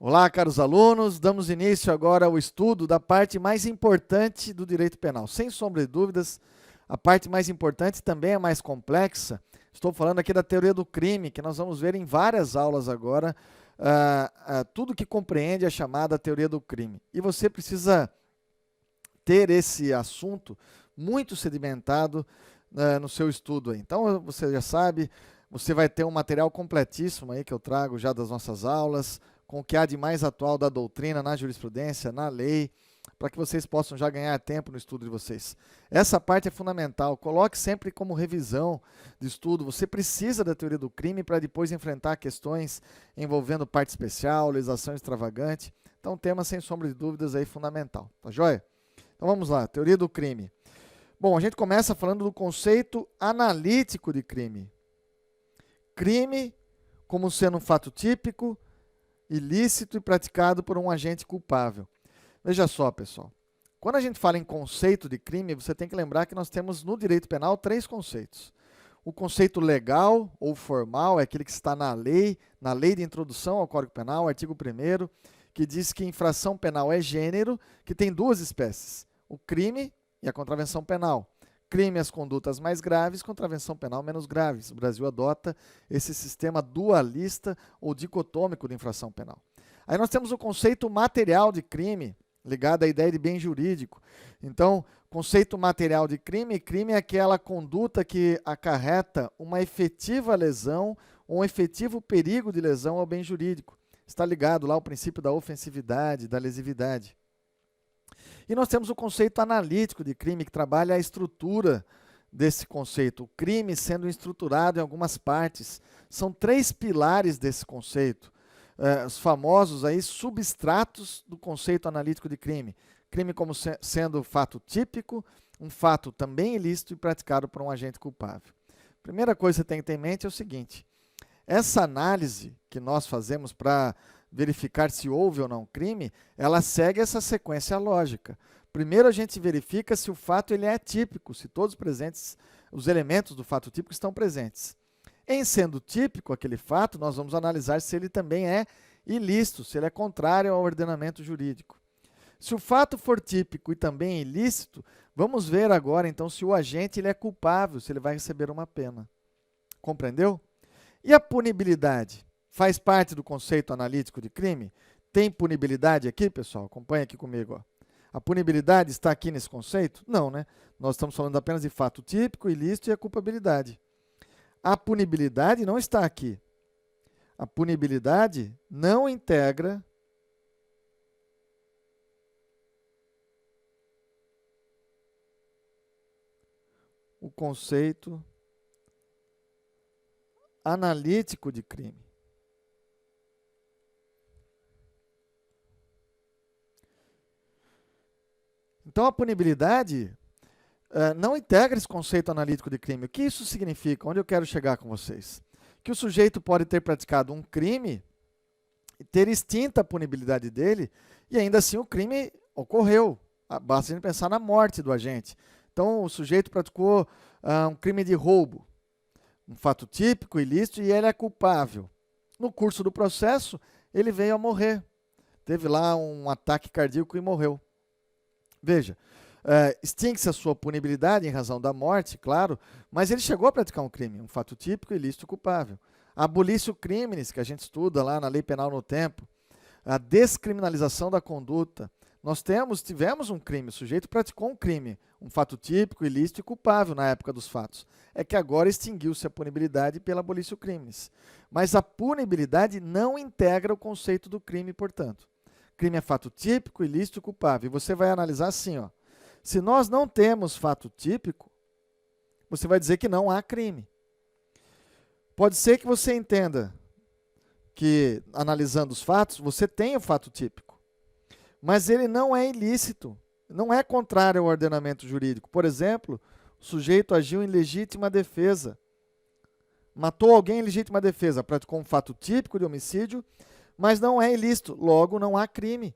Olá, caros alunos, damos início agora ao estudo da parte mais importante do direito penal. Sem sombra de dúvidas, a parte mais importante também é mais complexa. Estou falando aqui da teoria do crime, que nós vamos ver em várias aulas agora, tudo que compreende a chamada teoria do crime. E você precisa ter esse assunto muito sedimentado no seu estudo aí. Então, você já sabe, você vai ter um material completíssimo aí que eu trago já das nossas aulas, com o que há de mais atual da doutrina, na jurisprudência, na lei, para que vocês possam já ganhar tempo no estudo de vocês. Essa parte é fundamental. Coloque sempre como revisão de estudo. Você precisa da teoria do crime para depois enfrentar questões envolvendo parte especial, legislação extravagante. Então, tema, sem sombra de dúvidas, aí fundamental. Tá joia? Então, vamos lá. Teoria do crime. Bom, a gente começa falando do conceito analítico de crime. Crime como sendo um fato típico, ilícito e praticado por um agente culpável. Veja só, pessoal. Quando a gente fala em conceito de crime, você tem que lembrar que nós temos no direito penal 3 conceitos. O conceito legal ou formal é aquele que está na lei de introdução ao Código Penal, artigo 1º, que diz que infração penal é gênero, que tem 2 espécies, o crime e a contravenção penal. Crime as condutas mais graves, contravenção penal menos graves. O Brasil adota esse sistema dualista ou dicotômico de infração penal. Aí nós temos o conceito material de crime, ligado à ideia de bem jurídico. Então, conceito material de crime, crime é aquela conduta que acarreta uma efetiva lesão ou um efetivo perigo de lesão ao bem jurídico. Está ligado lá ao princípio da ofensividade, da lesividade. E nós temos o conceito analítico de crime, que trabalha a estrutura desse conceito. O crime sendo estruturado em algumas partes. São 3 pilares desse conceito. Os famosos aí substratos do conceito analítico de crime. Crime como sendo fato típico, um fato também ilícito e praticado por um agente culpável. Primeira coisa que você tem que ter em mente é o seguinte. Essa análise que nós fazemos para verificar se houve ou não crime, ela segue essa sequência lógica. Primeiro a gente verifica se o fato ele é típico, se todos presentes, os elementos do fato típico estão presentes. Em sendo típico aquele fato, nós vamos analisar se ele também é ilícito, se ele é contrário ao ordenamento jurídico. Se o fato for típico e também ilícito, vamos ver agora então se o agente ele é culpável, se ele vai receber uma pena. Compreendeu? E a punibilidade? Faz parte do conceito analítico de crime? Tem punibilidade aqui, pessoal? Acompanha aqui comigo. Ó. A punibilidade está aqui nesse conceito? Não, né? Nós estamos falando apenas de fato típico, ilícito e a culpabilidade. A punibilidade não está aqui. A punibilidade não integra o conceito analítico de crime. Então, a punibilidade não integra esse conceito analítico de crime. O que isso significa? Onde eu quero chegar com vocês? Que o sujeito pode ter praticado um crime e ter extinta a punibilidade dele e ainda assim o crime ocorreu. Basta a gente pensar na morte do agente. Então, o sujeito praticou um crime de roubo, um fato típico, ilícito, e ele é culpável. No curso do processo, ele veio a morrer. Teve lá um ataque cardíaco e morreu. Veja, extingue-se a sua punibilidade em razão da morte, claro, mas ele chegou a praticar um crime, um fato típico, ilícito e culpável. Abolício crimes, que a gente estuda lá na Lei Penal no Tempo, a descriminalização da conduta. Nós tivemos um crime, o sujeito praticou um crime, um fato típico, ilícito e culpável na época dos fatos. É que agora extinguiu-se a punibilidade pela abolício crimes. Mas a punibilidade não integra o conceito do crime, portanto. Crime é fato típico, ilícito e culpável. E você vai analisar assim, ó. Se nós não temos fato típico, você vai dizer que não há crime. Pode ser que você entenda que, analisando os fatos, você tem o fato típico. Mas ele não é ilícito, não é contrário ao ordenamento jurídico. Por exemplo, o sujeito agiu em legítima defesa. Matou alguém em legítima defesa, praticou um fato típico de homicídio, mas não é ilícito, logo não há crime.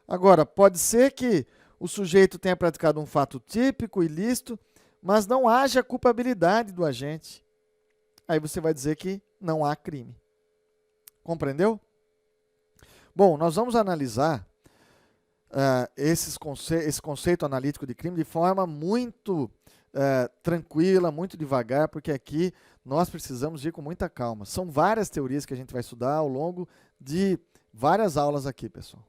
Agora, pode ser que o sujeito tenha praticado um fato típico, ilícito, mas não haja culpabilidade do agente. Aí você vai dizer que não há crime. Compreendeu? Bom, nós vamos analisar esse conceito analítico de crime de forma muito tranquila, muito devagar, porque aqui nós precisamos ir com muita calma. São várias teorias que a gente vai estudar ao longo de várias aulas aqui, pessoal.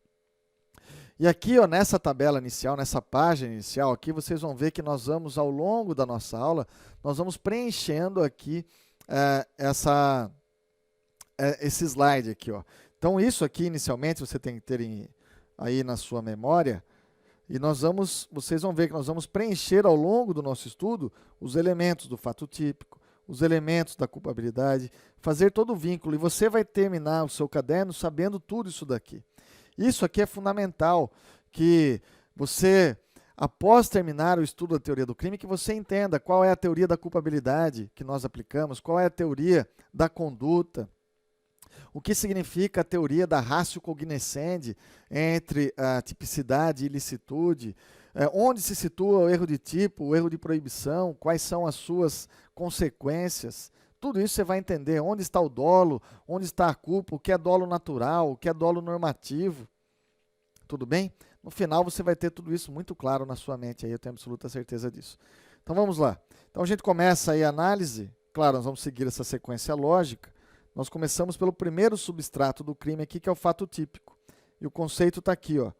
E aqui, ó, nessa tabela inicial, nessa página inicial aqui, vocês vão ver que nós vamos, ao longo da nossa aula, nós vamos preenchendo aqui esse slide aqui, ó. Então, isso aqui, inicialmente, você tem que ter aí na sua memória, e vocês vão ver que nós vamos preencher ao longo do nosso estudo os elementos do fato típico, os elementos da culpabilidade, fazer todo o vínculo, e você vai terminar o seu caderno sabendo tudo isso daqui. Isso aqui é fundamental, que você, após terminar o estudo da teoria do crime, que você entenda qual é a teoria da culpabilidade que nós aplicamos, qual é a teoria da conduta, o que significa a teoria da ratio cognoscendi entre a tipicidade e ilicitude, onde se situa o erro de tipo, o erro de proibição, quais são as suas consequências. Tudo isso você vai entender, onde está o dolo, onde está a culpa, o que é dolo natural, o que é dolo normativo. Tudo bem? No final você vai ter tudo isso muito claro na sua mente, aí eu tenho absoluta certeza disso. Então vamos lá. Então a gente começa aí a análise, claro, nós vamos seguir essa sequência lógica. Nós começamos pelo primeiro substrato do crime aqui, que é o fato típico. E o conceito está aqui, ó.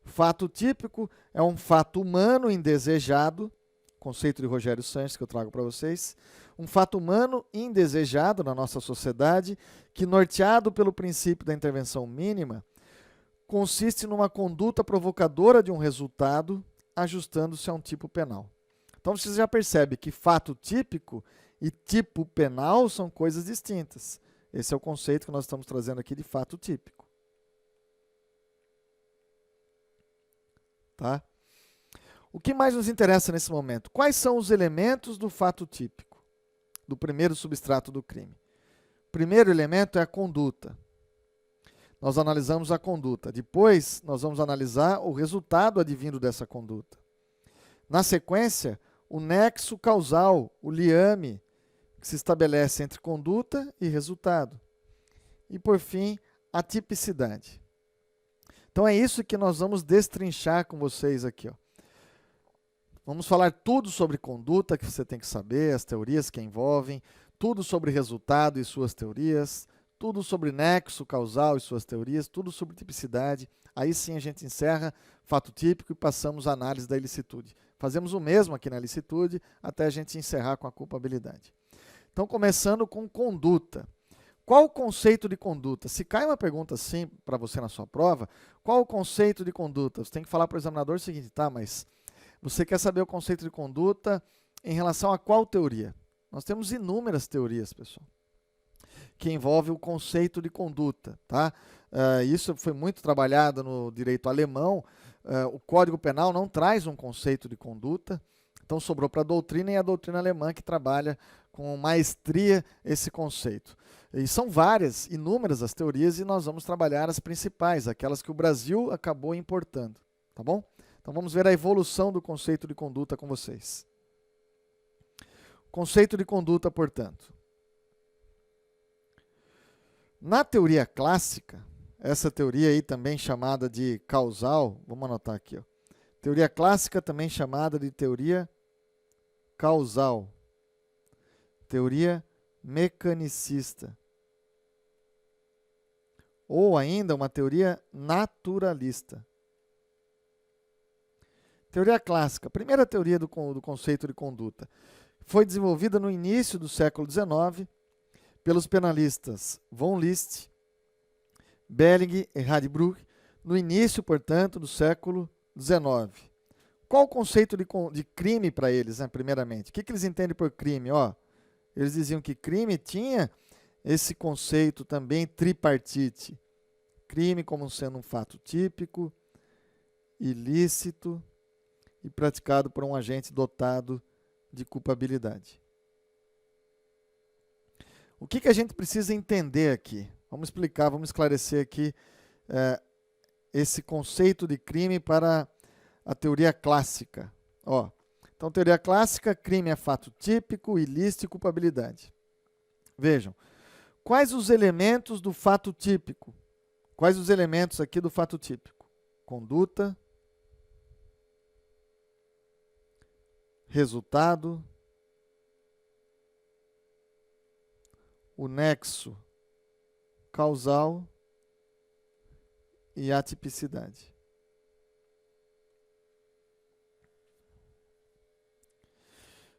Fato típico é um fato humano indesejado, conceito de Rogério Sanches que eu trago para vocês. Um fato humano indesejado na nossa sociedade, que, norteado pelo princípio da intervenção mínima, consiste numa conduta provocadora de um resultado, ajustando-se a um tipo penal. Então você já percebe que fato típico e tipo penal são coisas distintas. Esse é o conceito que nós estamos trazendo aqui de fato típico. Tá? O que mais nos interessa nesse momento? Quais são os elementos do fato típico, do primeiro substrato do crime? O primeiro elemento é a conduta. Nós analisamos a conduta. Depois, nós vamos analisar o resultado advindo dessa conduta. Na sequência, o nexo causal, o liame, que se estabelece entre conduta e resultado. E, por fim, a tipicidade. Então, é isso que nós vamos destrinchar com vocês aqui, ó. Vamos falar tudo sobre conduta, que você tem que saber, as teorias que envolvem, tudo sobre resultado e suas teorias, tudo sobre nexo causal e suas teorias, tudo sobre tipicidade. Aí sim a gente encerra fato típico e passamos à análise da ilicitude. Fazemos o mesmo aqui na ilicitude até a gente encerrar com a culpabilidade. Então, começando com conduta. Qual o conceito de conduta? Se cai uma pergunta assim para você na sua prova, qual o conceito de conduta? Você tem que falar para o examinador o seguinte, tá, mas você quer saber o conceito de conduta em relação a qual teoria? Nós temos inúmeras teorias, pessoal, que envolvem o conceito de conduta, tá? Isso foi muito trabalhado no direito alemão. O Código Penal não traz um conceito de conduta, então sobrou para a doutrina, e a doutrina alemã que trabalha com maestria esse conceito. E são várias, inúmeras as teorias, e nós vamos trabalhar as principais, aquelas que o Brasil acabou importando, tá bom? Então vamos ver a evolução do conceito de conduta com vocês. Conceito de conduta, portanto. Na teoria clássica, essa teoria aí também chamada de causal, vamos anotar aqui, ó. Teoria clássica também chamada de teoria causal. Teoria mecanicista. Ou ainda uma teoria naturalista. Teoria clássica, primeira teoria do conceito de conduta, foi desenvolvida no início do século XIX pelos penalistas von List, Belling e Radbruch, no início, portanto, do século XIX. Qual o conceito de crime para eles, né, primeiramente? O que eles entendem por crime? Ó, eles diziam que crime tinha esse conceito também tripartite. Crime como sendo um fato típico, ilícito e praticado por um agente dotado de culpabilidade. O que a gente precisa entender aqui? Vamos explicar, vamos esclarecer aqui esse conceito de crime para a teoria clássica. Ó, então, teoria clássica, crime é fato típico, ilícito e culpabilidade. Vejam, quais os elementos do fato típico? Quais os elementos aqui do fato típico? Conduta, resultado, o nexo causal e a tipicidade.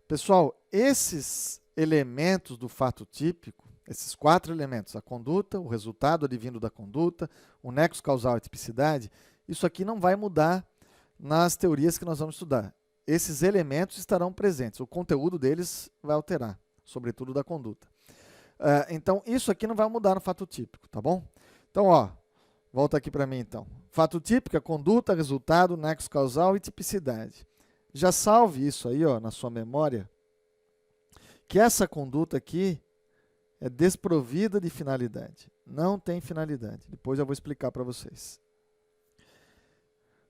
Pessoal, esses elementos do fato típico, esses 4 elementos, a conduta, o resultado advindo da conduta, o nexo causal e a tipicidade, isso aqui não vai mudar nas teorias que nós vamos estudar. Esses elementos estarão presentes, o conteúdo deles vai alterar, sobretudo da conduta. Então, isso aqui não vai mudar no fato típico, tá bom? Então, ó, volta aqui para mim, então. Fato típico é conduta, resultado, nexo causal e tipicidade. Já salve isso aí, ó, na sua memória, que essa conduta aqui é desprovida de finalidade. Não tem finalidade. Depois eu vou explicar para vocês.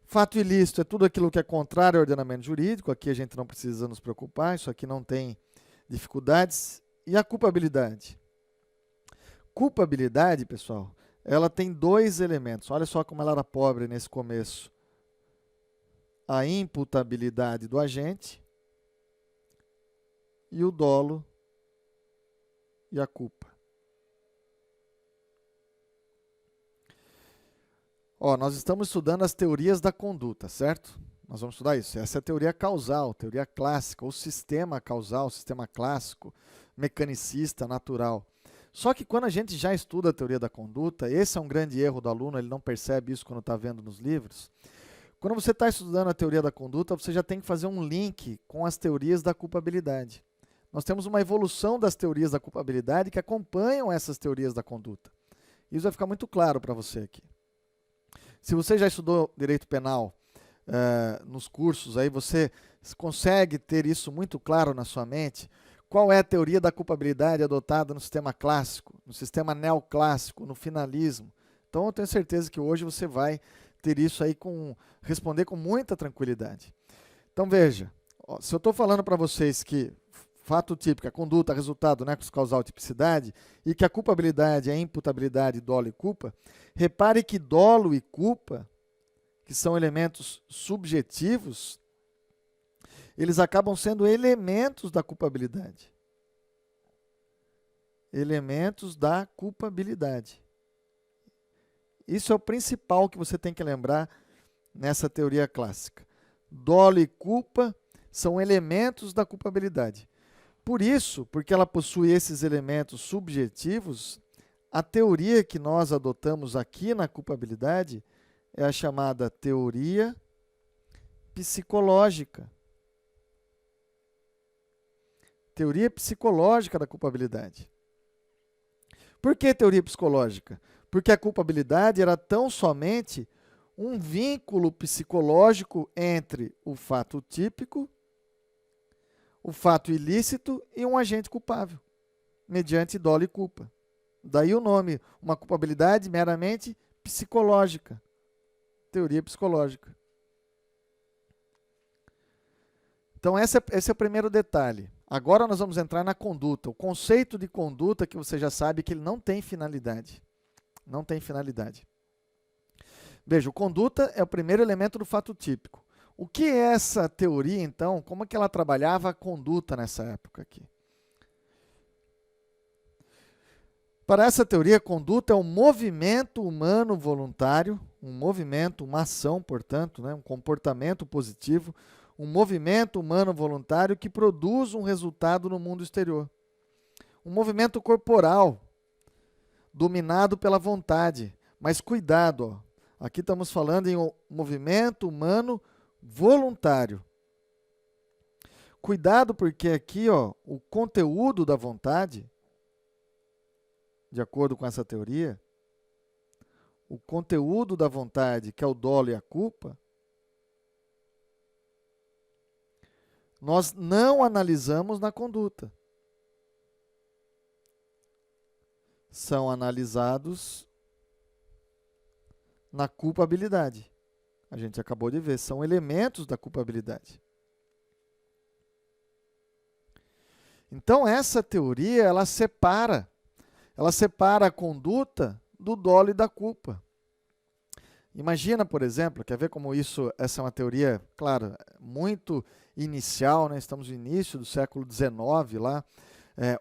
Fato ilícito é tudo aquilo que é contrário ao ordenamento jurídico. Aqui a gente não precisa nos preocupar, isso aqui não tem dificuldades. E a culpabilidade? Culpabilidade, pessoal, ela tem 2 elementos. Olha só como ela era pobre nesse começo. A imputabilidade do agente e o dolo e a culpa. Ó, nós estamos estudando as teorias da conduta, certo? Nós vamos estudar isso. Essa é a teoria causal, teoria clássica, ou sistema causal, sistema clássico, mecanicista, natural. Só que quando a gente já estuda a teoria da conduta, esse é um grande erro do aluno, ele não percebe isso quando está vendo nos livros. Quando você está estudando a teoria da conduta, você já tem que fazer um link com as teorias da culpabilidade. Nós temos uma evolução das teorias da culpabilidade que acompanham essas teorias da conduta. Isso vai ficar muito claro para você aqui. Se você já estudou direito penal nos cursos, aí você consegue ter isso muito claro na sua mente. Qual é a teoria da culpabilidade adotada no sistema clássico, no sistema neoclássico, no finalismo? Então eu tenho certeza que hoje você vai ter isso aí responder com muita tranquilidade. Então veja, ó, se eu estou falando para vocês que fato típico é conduta, resultado, nexo causal, tipicidade, e que a culpabilidade é imputabilidade, dolo e culpa, repare que dolo e culpa, que são elementos subjetivos, eles acabam sendo elementos da culpabilidade. Elementos da culpabilidade. Isso é o principal que você tem que lembrar nessa teoria clássica. Dolo e culpa são elementos da culpabilidade. Por isso, porque ela possui esses elementos subjetivos, a teoria que nós adotamos aqui na culpabilidade é a chamada teoria psicológica. Teoria psicológica da culpabilidade. Por que teoria psicológica? Porque a culpabilidade era tão somente um vínculo psicológico entre o fato típico, o fato ilícito e um agente culpável, mediante dolo e culpa. Daí o nome, uma culpabilidade meramente psicológica. Teoria psicológica. Então esse é o primeiro detalhe. Agora nós vamos entrar na conduta. O conceito de conduta que você já sabe que ele não tem finalidade. Não tem finalidade. Veja, o conduta é o primeiro elemento do fato típico. O que é essa teoria, então? Como é que ela trabalhava a conduta nessa época aqui? Para essa teoria, a conduta é um movimento humano voluntário, um movimento, uma ação, portanto, né, um comportamento positivo, um movimento humano voluntário que produz um resultado no mundo exterior. Um movimento corporal, dominado pela vontade. Mas cuidado, ó, aqui estamos falando em um movimento humano voluntário. Cuidado porque aqui, ó, o conteúdo da vontade, de acordo com essa teoria, o conteúdo da vontade, que é o dolo e a culpa, nós não analisamos na conduta. São analisados na culpabilidade. A gente acabou de ver, são elementos da culpabilidade. Então, essa teoria, ela separa a conduta do dolo e da culpa. Imagina, por exemplo, quer ver como essa é uma teoria, claro, muito inicial, né? Estamos no início do século XIX lá.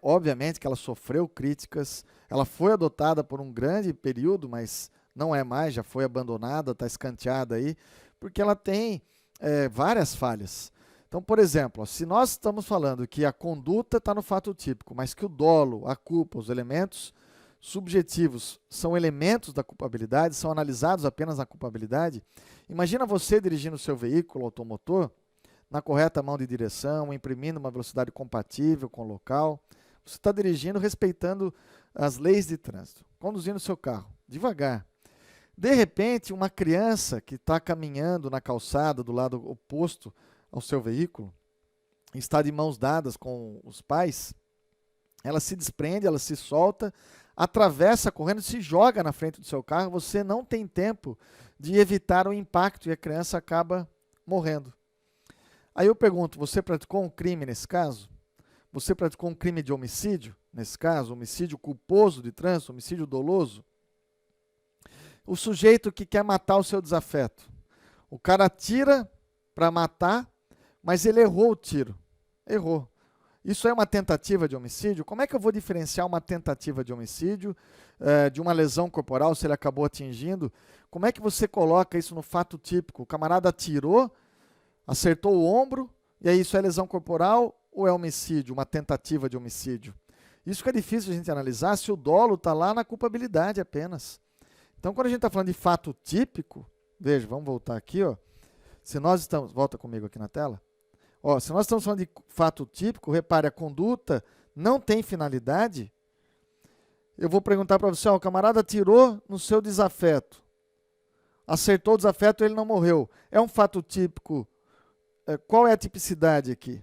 Obviamente que ela sofreu críticas, ela foi adotada por um grande período, mas não é mais, já foi abandonada, está escanteada aí, porque ela tem várias falhas. Então, por exemplo, se nós estamos falando que a conduta está no fato típico, mas que o dolo, a culpa, os elementos subjetivos são elementos da culpabilidade, são analisados apenas na culpabilidade, imagina você dirigindo o seu veículo automotor na correta mão de direção, imprimindo uma velocidade compatível com o local. Você está dirigindo respeitando as leis de trânsito, conduzindo o seu carro, devagar. De repente, uma criança que está caminhando na calçada do lado oposto ao seu veículo, está de mãos dadas com os pais, ela se desprende, ela se solta, atravessa correndo, se joga na frente do seu carro, você não tem tempo de evitar o impacto e a criança acaba morrendo. Aí eu pergunto, você praticou um crime nesse caso? Você praticou um crime de homicídio nesse caso? Homicídio culposo de trânsito, homicídio doloso? O sujeito que quer matar o seu desafeto. O cara atira para matar, mas ele errou o tiro. Errou. Isso é uma tentativa de homicídio? Como é que eu vou diferenciar uma tentativa de homicídio de uma lesão corporal, se ele acabou atingindo? Como é que você coloca isso no fato típico? O camarada atirou, acertou o ombro, e aí isso é lesão corporal ou é homicídio, uma tentativa de homicídio? Isso que é difícil a gente analisar se o dolo está lá na culpabilidade apenas. Então, quando a gente está falando de fato típico, veja, vamos voltar aqui, ó. Se nós estamos, volta comigo aqui na tela. Ó, se nós estamos falando de fato típico, repare, a conduta não tem finalidade. Eu vou perguntar para você, ó, o camarada atirou no seu desafeto. Acertou o desafeto e ele não morreu. É um fato típico. Qual é a tipicidade aqui?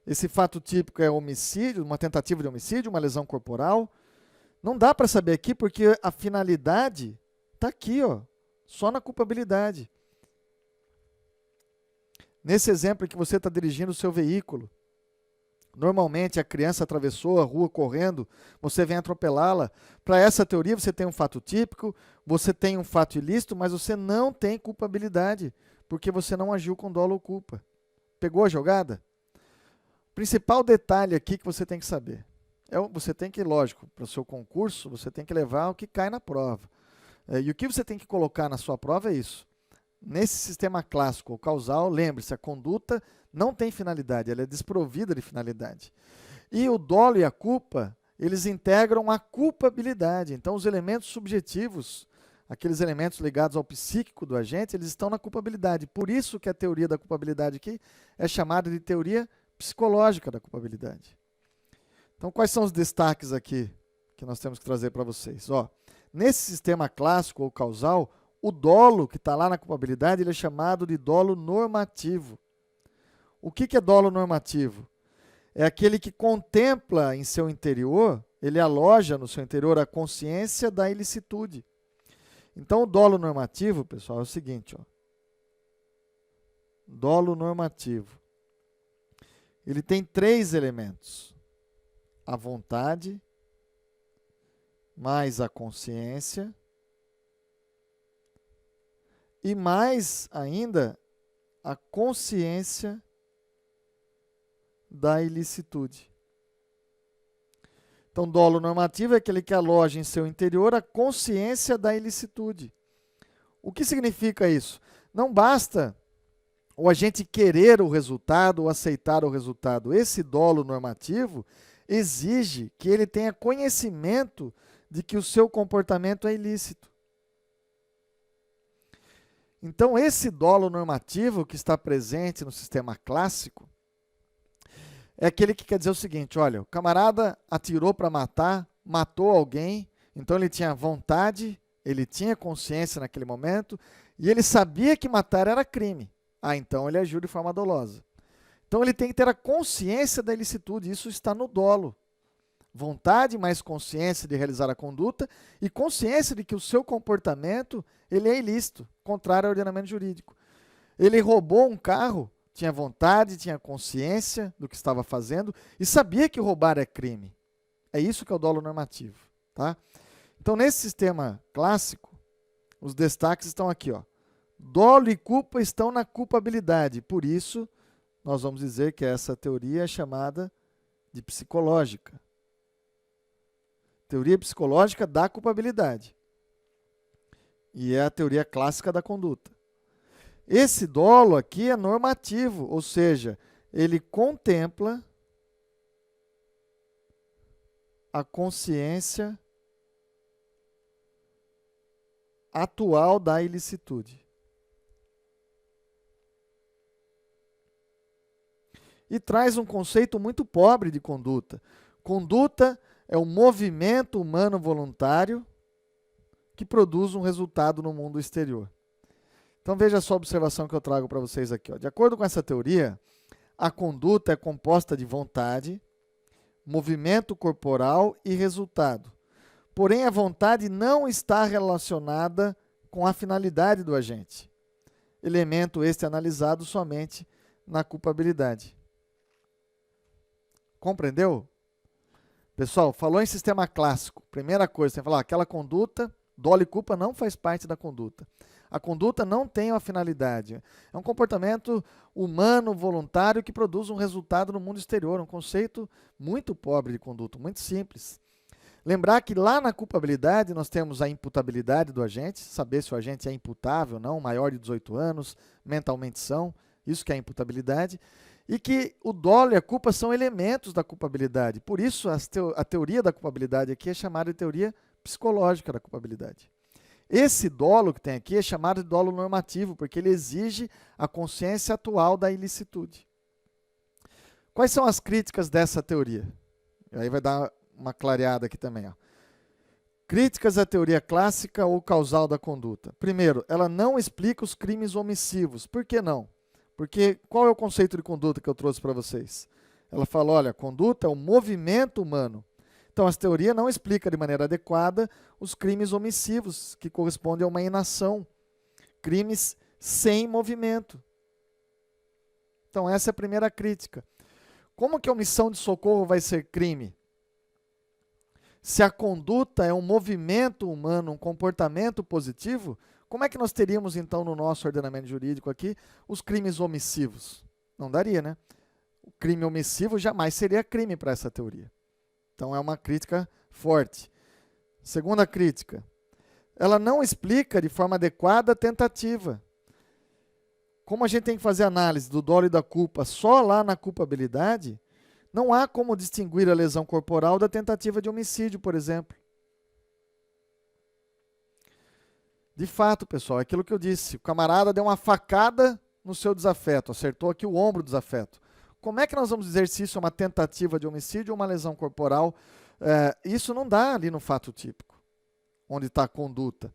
Esse fato típico é homicídio, uma tentativa de homicídio, uma lesão corporal. Não dá para saber aqui porque a finalidade está aqui, ó, só na culpabilidade. Nesse exemplo em que você está dirigindo o seu veículo, normalmente a criança atravessou a rua correndo, você vem atropelá-la. Para essa teoria você tem um fato típico, você tem um fato ilícito, mas você não tem culpabilidade, porque você não agiu com dolo ou culpa. Pegou a jogada? O principal detalhe aqui que você tem que saber, você tem que, lógico, para o seu concurso, você tem que levar o que cai na prova. E o que você tem que colocar na sua prova é isso. Nesse sistema clássico ou causal, lembre-se, a conduta não tem finalidade, ela é desprovida de finalidade. E o dolo e a culpa, eles integram a culpabilidade. Então, os elementos subjetivos, aqueles elementos ligados ao psíquico do agente, eles estão na culpabilidade. Por isso que a teoria da culpabilidade aqui é chamada de teoria psicológica da culpabilidade. Então, quais são os destaques aqui que nós temos que trazer para vocês? Ó, nesse sistema clássico ou causal, o dolo que está lá na culpabilidade, ele é chamado de dolo normativo. O que é dolo normativo? É aquele que contempla em seu interior, ele aloja no seu interior a consciência da ilicitude. Então, o dolo normativo, pessoal, é o seguinte, ó. Dolo normativo. Ele tem 3 elementos. A vontade, mais a consciência, e mais ainda, a consciência da ilicitude. Então, dolo normativo é aquele que aloja em seu interior a consciência da ilicitude. O que significa isso? Não basta o agente querer o resultado ou aceitar o resultado. Esse dolo normativo exige que ele tenha conhecimento de que o seu comportamento é ilícito. Então, esse dolo normativo que está presente no sistema clássico é aquele que quer dizer o seguinte, olha, o camarada atirou para matar, matou alguém, então ele tinha vontade, ele tinha consciência naquele momento, e ele sabia que matar era crime. Então ele agiu de forma dolosa. Então ele tem que ter a consciência da ilicitude, isso está no dolo. Vontade mais consciência de realizar a conduta e consciência de que o seu comportamento ele é ilícito, contrário ao ordenamento jurídico. Ele roubou um carro, tinha vontade, tinha consciência do que estava fazendo e sabia que roubar é crime. É isso que é o dolo normativo. Tá? Então, nesse sistema clássico, Os destaques estão aqui, ó. Dolo e culpa estão na culpabilidade. Por isso, nós vamos dizer que essa teoria é chamada de psicológica. Teoria psicológica da culpabilidade. E é a teoria clássica da conduta. Esse dolo aqui é normativo, ou seja, ele contempla a consciência atual da ilicitude. E traz um conceito muito pobre de conduta. Conduta é um movimento humano voluntário que produz um resultado no mundo exterior. Então veja só a observação que eu trago para vocês aqui. Ó. De acordo com essa teoria, a conduta é composta de vontade, movimento corporal e resultado. Porém, a vontade não está relacionada com a finalidade do agente. Elemento este analisado somente na culpabilidade. Compreendeu? Pessoal, falou em sistema clássico. Primeira coisa, tem que falar, aquela conduta, dolo e culpa não faz parte da conduta. A conduta não tem uma finalidade. É um comportamento humano, voluntário, que produz um resultado no mundo exterior. Um conceito muito pobre de conduta, muito simples. Lembrar que lá na culpabilidade nós temos a imputabilidade do agente, saber se o agente é imputável ou não, maior de 18 anos, mentalmente são, isso que é a imputabilidade. E que o dolo e a culpa são elementos da culpabilidade. Por isso, a teoria da culpabilidade aqui é chamada de teoria psicológica da culpabilidade. Esse dolo que tem aqui é chamado de dolo normativo, porque ele exige a consciência atual da ilicitude. Quais são as críticas dessa teoria? Aí vai dar uma clareada aqui também. Ó. Críticas à teoria clássica ou causal da conduta. Primeiro, ela não explica os crimes omissivos. Por que não? Porque qual é o conceito de conduta que eu trouxe para vocês? Ela fala, olha, conduta é um movimento humano. Então, essa teoria não explica de maneira adequada os crimes omissivos, que correspondem a uma inação. Crimes sem movimento. Então, essa é a primeira crítica. Como que a omissão de socorro vai ser crime? Se a conduta é um movimento humano, um comportamento positivo, como é que nós teríamos, então, no nosso ordenamento jurídico aqui, os crimes omissivos? Não daria, né? O crime omissivo jamais seria crime para essa teoria. Então, é uma crítica forte. Segunda crítica. Ela não explica de forma adequada a tentativa. Como a gente tem que fazer análise do dolo e da culpa só lá na culpabilidade, não há como distinguir a lesão corporal da tentativa de homicídio, por exemplo. De fato, pessoal, é aquilo que eu disse. O camarada deu uma facada no seu desafeto, acertou aqui o ombro do desafeto. Como é que nós vamos dizer se isso é uma tentativa de homicídio ou uma lesão corporal? Isso não dá ali no fato típico, onde está a conduta.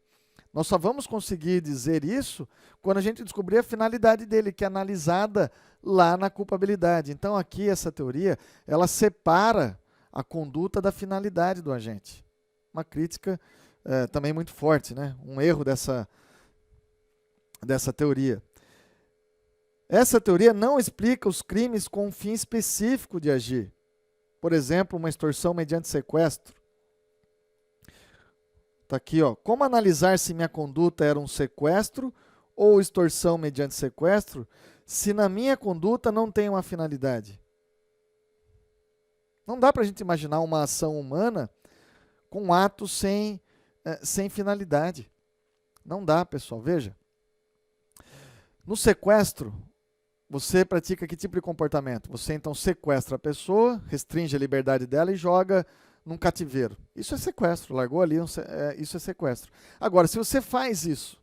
Nós só vamos conseguir dizer isso quando a gente descobrir a finalidade dele, que é analisada lá na culpabilidade. Então, aqui, essa teoria, ela separa a conduta da finalidade do agente. Uma crítica também muito forte, né? Um erro dessa teoria. Essa teoria não explica os crimes com um fim específico de agir. Por exemplo, uma extorsão mediante sequestro. Está aqui, ó. Como analisar se minha conduta era um sequestro ou extorsão mediante sequestro, se na minha conduta não tem uma finalidade? Não dá para a gente imaginar uma ação humana com um ato sem finalidade. Não dá, pessoal. Veja. No sequestro, você pratica que tipo de comportamento? Você então sequestra a pessoa, restringe a liberdade dela e joga num cativeiro. Isso é sequestro, largou ali, isso é sequestro. Agora, se você faz isso,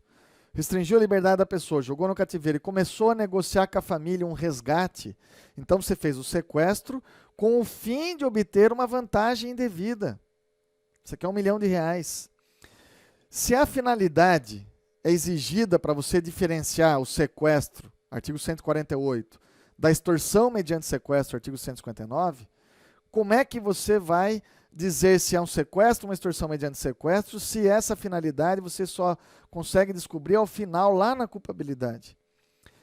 restringiu a liberdade da pessoa, jogou no cativeiro e começou a negociar com a família um resgate, então você fez o sequestro com o fim de obter uma vantagem indevida. Isso aqui é R$1 milhão. Se a finalidade é exigida para você diferenciar o sequestro, artigo 148, da extorsão mediante sequestro, artigo 159, como é que você vai dizer se é um sequestro, uma extorsão mediante sequestro, se essa finalidade você só consegue descobrir ao final, lá na culpabilidade?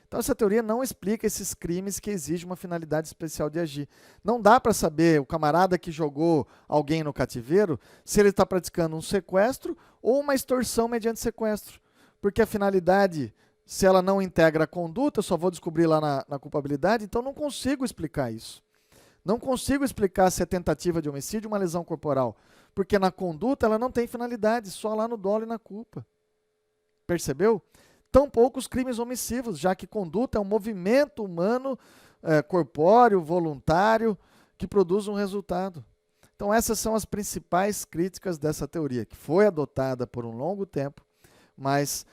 Então, essa teoria não explica esses crimes que exigem uma finalidade especial de agir. Não dá para saber, o camarada que jogou alguém no cativeiro, se ele está praticando um sequestro ou uma extorsão mediante sequestro. Porque a finalidade, se ela não integra a conduta, eu só vou descobrir lá na culpabilidade, então não consigo explicar isso. Não consigo explicar se é tentativa de homicídio ou uma lesão corporal, porque na conduta ela não tem finalidade, só lá no dolo e na culpa. Percebeu? Tampouco os crimes omissivos, já que conduta é um movimento humano, corpóreo, voluntário, que produz um resultado. Então essas são as principais críticas dessa teoria, que foi adotada por um longo tempo, mas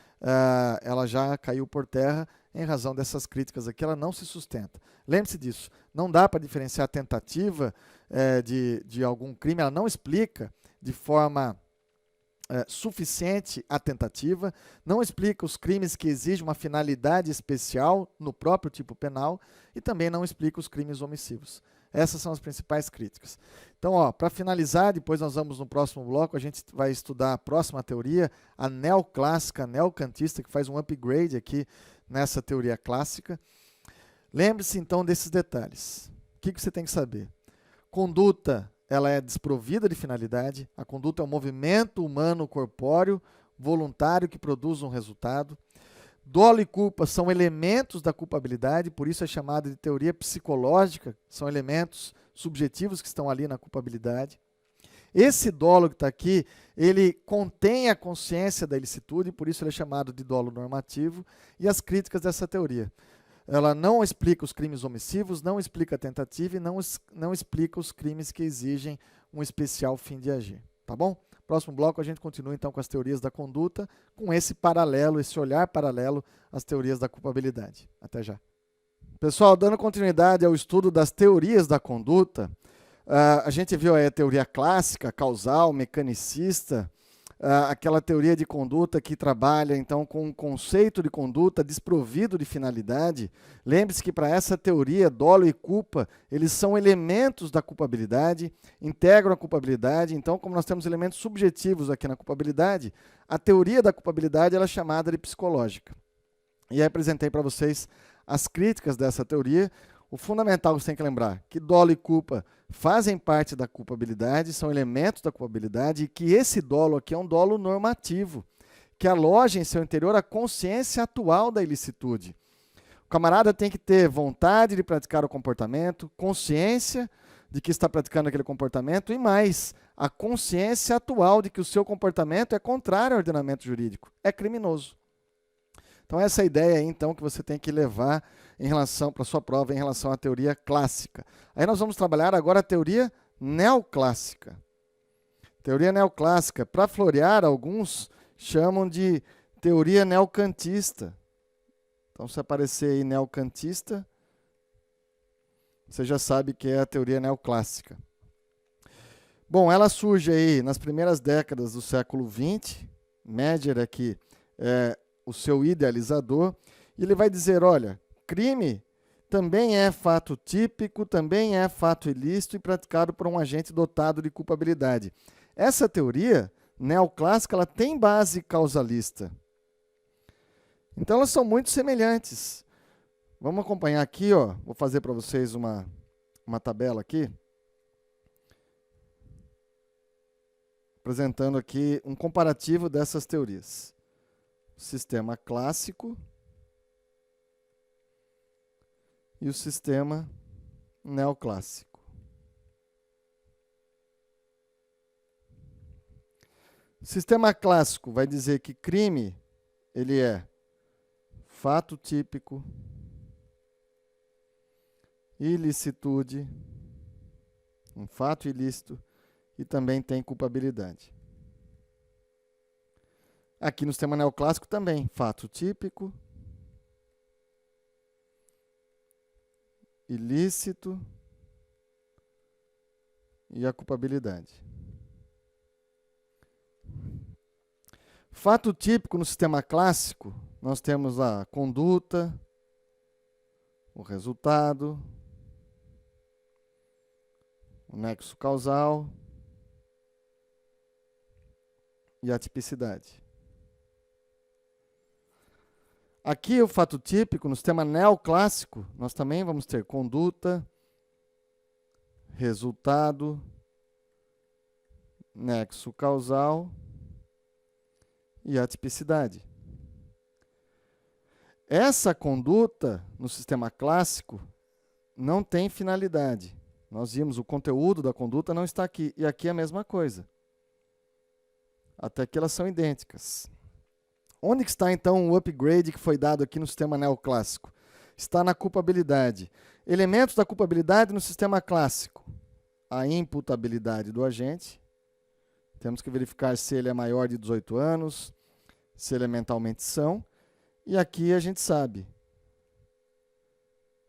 ela já caiu por terra em razão dessas críticas aqui, ela não se sustenta. Lembre-se disso, não dá para diferenciar a tentativa de algum crime, ela não explica de forma suficiente a tentativa, não explica os crimes que exigem uma finalidade especial no próprio tipo penal e também não explica os crimes omissivos. Essas são as principais críticas. Então, para finalizar, depois nós vamos no próximo bloco, a gente vai estudar a próxima teoria, a neoclássica, neocantista, que faz um upgrade aqui nessa teoria clássica. Lembre-se então desses detalhes. O que você tem que saber? Conduta, ela é desprovida de finalidade. A conduta é um movimento humano corpóreo, voluntário, que produz um resultado. Dolo e culpa são elementos da culpabilidade, por isso é chamada de teoria psicológica, são elementos subjetivos que estão ali na culpabilidade. Esse dolo que está aqui, ele contém a consciência da ilicitude, por isso ele é chamado de dolo normativo, e as críticas dessa teoria. Ela não explica os crimes omissivos, não explica a tentativa e não explica os crimes que exigem um especial fim de agir. Tá bom? Próximo bloco a gente continua então com as teorias da conduta, com esse paralelo, esse olhar paralelo às teorias da culpabilidade. Até já. Pessoal, dando continuidade ao estudo das teorias da conduta, a gente viu aí a teoria clássica, causal, mecanicista, aquela teoria de conduta que trabalha então com um conceito de conduta desprovido de finalidade. Lembre-se que para essa teoria, dolo e culpa, eles são elementos da culpabilidade, integram a culpabilidade. Então, como nós temos elementos subjetivos aqui na culpabilidade, a teoria da culpabilidade ela é chamada de psicológica. E aí apresentei para vocês as críticas dessa teoria. O fundamental que você tem que lembrar, que dolo e culpa fazem parte da culpabilidade, são elementos da culpabilidade, e que esse dolo aqui é um dolo normativo, que aloja em seu interior a consciência atual da ilicitude. O camarada tem que ter vontade de praticar o comportamento, consciência de que está praticando aquele comportamento, e mais, a consciência atual de que o seu comportamento é contrário ao ordenamento jurídico, é criminoso. Então essa é a ideia aí, então, que você tem que levar em relação para a sua prova em relação à teoria clássica. Aí nós vamos trabalhar agora a teoria neoclássica. Teoria neoclássica, para florear, alguns chamam de teoria neocantista. Então, se aparecer aí neocantista, você já sabe que é a teoria neoclássica. Bom, ela surge aí nas primeiras décadas do século XX. Médier aqui é o seu idealizador, e ele vai dizer, olha, crime também é fato típico, também é fato ilícito e praticado por um agente dotado de culpabilidade. Essa teoria neoclássica, ela tem base causalista. Então, elas são muito semelhantes. Vamos acompanhar aqui, ó. Vou fazer para vocês uma tabela aqui, apresentando aqui um comparativo dessas teorias. Sistema clássico e o sistema neoclássico. O sistema clássico vai dizer que crime, ele é fato típico, ilicitude, um fato ilícito e também tem culpabilidade. Aqui no sistema neoclássico também, fato típico, ilícito e a culpabilidade. Fato típico no sistema clássico, nós temos a conduta, o resultado, o nexo causal e a tipicidade. Aqui, o fato típico, no sistema neoclássico, nós também vamos ter conduta, resultado, nexo causal e a tipicidade. Essa conduta, no sistema clássico, não tem finalidade. Nós vimos, o conteúdo da conduta não está aqui. E aqui é a mesma coisa. Até que elas são idênticas. Onde que está, então, o upgrade que foi dado aqui no sistema neoclássico? Está na culpabilidade. Elementos da culpabilidade no sistema clássico. A imputabilidade do agente. Temos que verificar se ele é maior de 18 anos, se ele é mentalmente são. E aqui a gente sabe.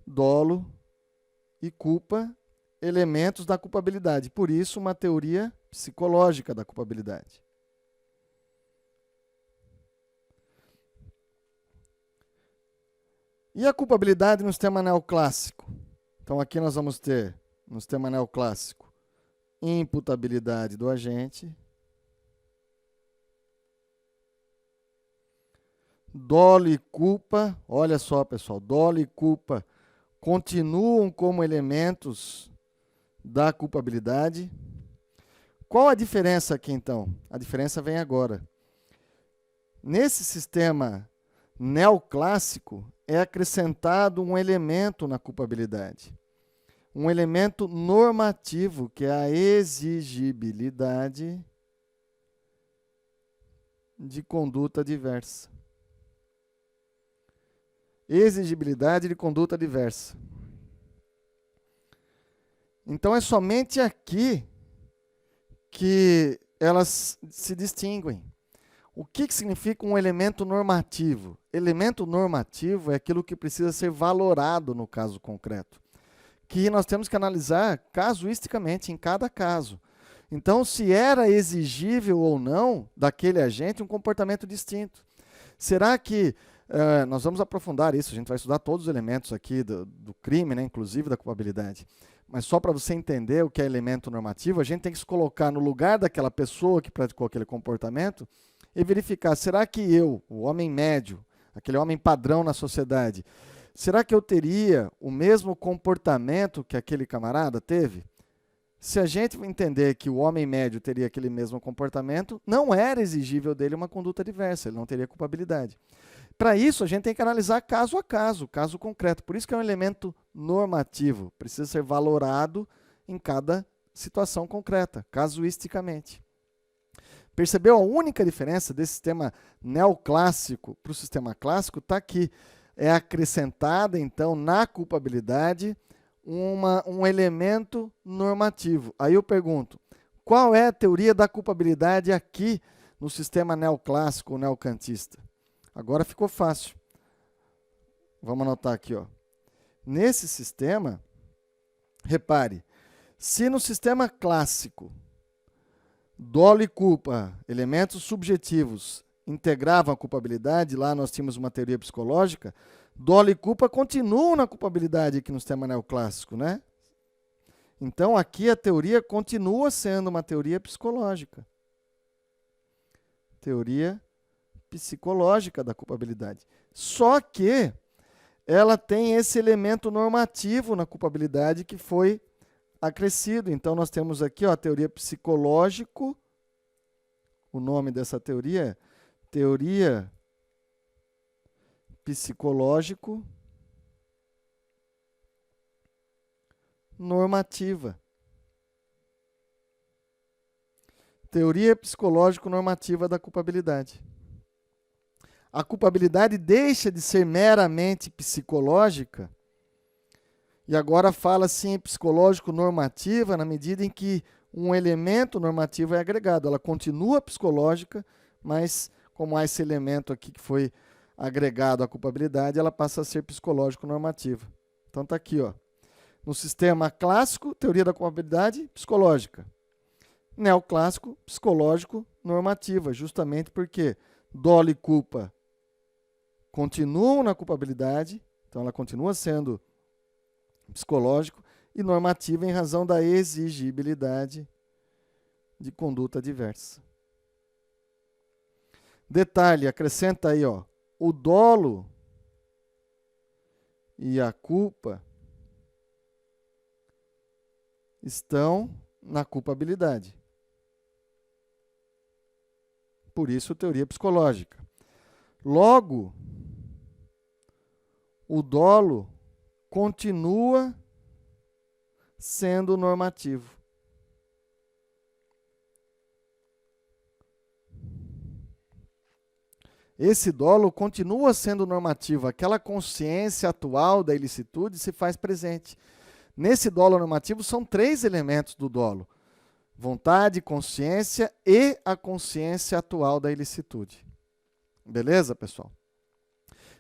Dolo e culpa, elementos da culpabilidade. Por isso, uma teoria psicológica da culpabilidade. E a culpabilidade no sistema neoclássico? Então, aqui nós vamos ter, no sistema neoclássico, imputabilidade do agente, dolo e culpa, olha só, pessoal, dolo e culpa continuam como elementos da culpabilidade. Qual a diferença aqui, então? A diferença vem agora. Nesse sistema neoclássico, é acrescentado um elemento na culpabilidade. Um elemento normativo, que é a exigibilidade de conduta diversa. Exigibilidade de conduta diversa. Então, é somente aqui que elas se distinguem. O que significa um elemento normativo? Elemento normativo é aquilo que precisa ser valorado no caso concreto, que nós temos que analisar casuisticamente em cada caso. Então, se era exigível ou não daquele agente um comportamento distinto. Será que nós vamos aprofundar isso, a gente vai estudar todos os elementos aqui do crime, né, inclusive da culpabilidade. Mas só para você entender o que é elemento normativo, a gente tem que se colocar no lugar daquela pessoa que praticou aquele comportamento e verificar, será que eu, o homem médio, aquele homem padrão na sociedade, será que eu teria o mesmo comportamento que aquele camarada teve? Se a gente entender que o homem médio teria aquele mesmo comportamento, não era exigível dele uma conduta diversa, ele não teria culpabilidade. Para isso, a gente tem que analisar caso a caso, caso concreto. Por isso que é um elemento normativo, precisa ser valorado em cada situação concreta, casuisticamente. Percebeu a única diferença desse sistema neoclássico para o sistema clássico? Está aqui. É acrescentada, então, na culpabilidade, um elemento normativo. Aí eu pergunto, qual é a teoria da culpabilidade aqui no sistema neoclássico ou neocantista? Agora ficou fácil. Vamos anotar aqui, ó. Nesse sistema, repare, se no sistema clássico, dolo e culpa, elementos subjetivos, integravam a culpabilidade, lá nós tínhamos uma teoria psicológica, dolo e culpa continuam na culpabilidade aqui no sistema neoclássico, né? Então, aqui a teoria continua sendo uma teoria psicológica. Teoria psicológica da culpabilidade. Só que ela tem esse elemento normativo na culpabilidade que foi acrescido. Então, nós temos aqui ó, a teoria psicológico. O nome dessa teoria é teoria psicológico normativa. Teoria psicológico normativa da culpabilidade. A culpabilidade deixa de ser meramente psicológica e agora fala-se em psicológico normativa na medida em que um elemento normativo é agregado. Ela continua psicológica, mas como há esse elemento aqui que foi agregado à culpabilidade, ela passa a ser psicológico normativa. Então está aqui, ó. No sistema clássico, teoria da culpabilidade psicológica. Neoclássico, psicológico normativa, justamente porque dolo e culpa continuam na culpabilidade, então ela continua sendo psicológico e normativa em razão da exigibilidade de conduta diversa. Detalhe, acrescenta aí, ó, o dolo e a culpa estão na culpabilidade. Por isso, teoria psicológica. Logo, o dolo continua sendo normativo. Esse dolo continua sendo normativo. Aquela consciência atual da ilicitude se faz presente. Nesse dolo normativo são 3 elementos do dolo: vontade, consciência e a consciência atual da ilicitude. Beleza, pessoal?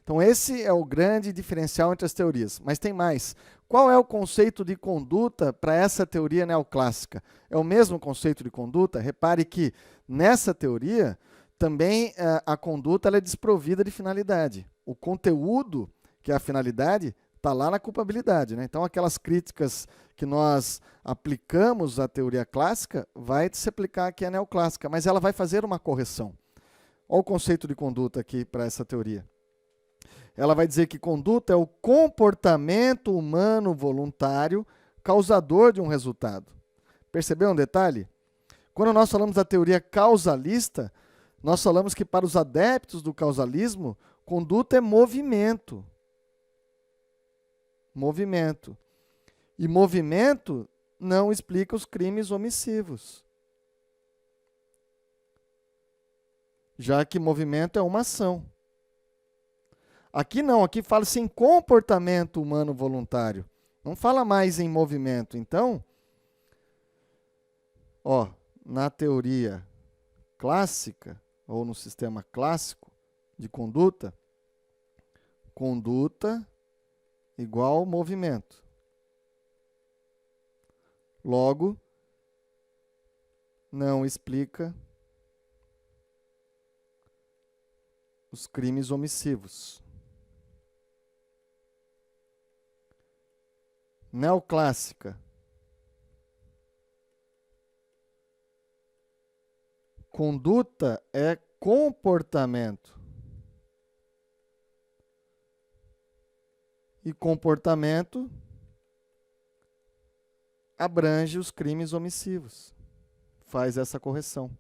Então esse é o grande diferencial entre as teorias. Mas tem mais. Qual é o conceito de conduta para essa teoria neoclássica? É o mesmo conceito de conduta? Repare que nessa teoria também a conduta ela é desprovida de finalidade. O conteúdo, que é a finalidade, está lá na culpabilidade, né? Então aquelas críticas que nós aplicamos à teoria clássica vai se aplicar aqui à neoclássica, mas ela vai fazer uma correção. Olha o conceito de conduta aqui para essa teoria. Ela vai dizer que conduta é o comportamento humano voluntário causador de um resultado. Percebeu um detalhe? Quando nós falamos da teoria causalista, nós falamos que para os adeptos do causalismo, conduta é movimento. Movimento. E movimento não explica os crimes omissivos. Já que movimento é uma ação. Aqui não, aqui fala-se em comportamento humano voluntário. Não fala mais em movimento. Então, na teoria clássica, ou no sistema clássico de conduta, conduta igual movimento. Logo, não explica os crimes omissivos. Neoclássica. Conduta é comportamento. E comportamento abrange os crimes omissivos. Faz essa correção.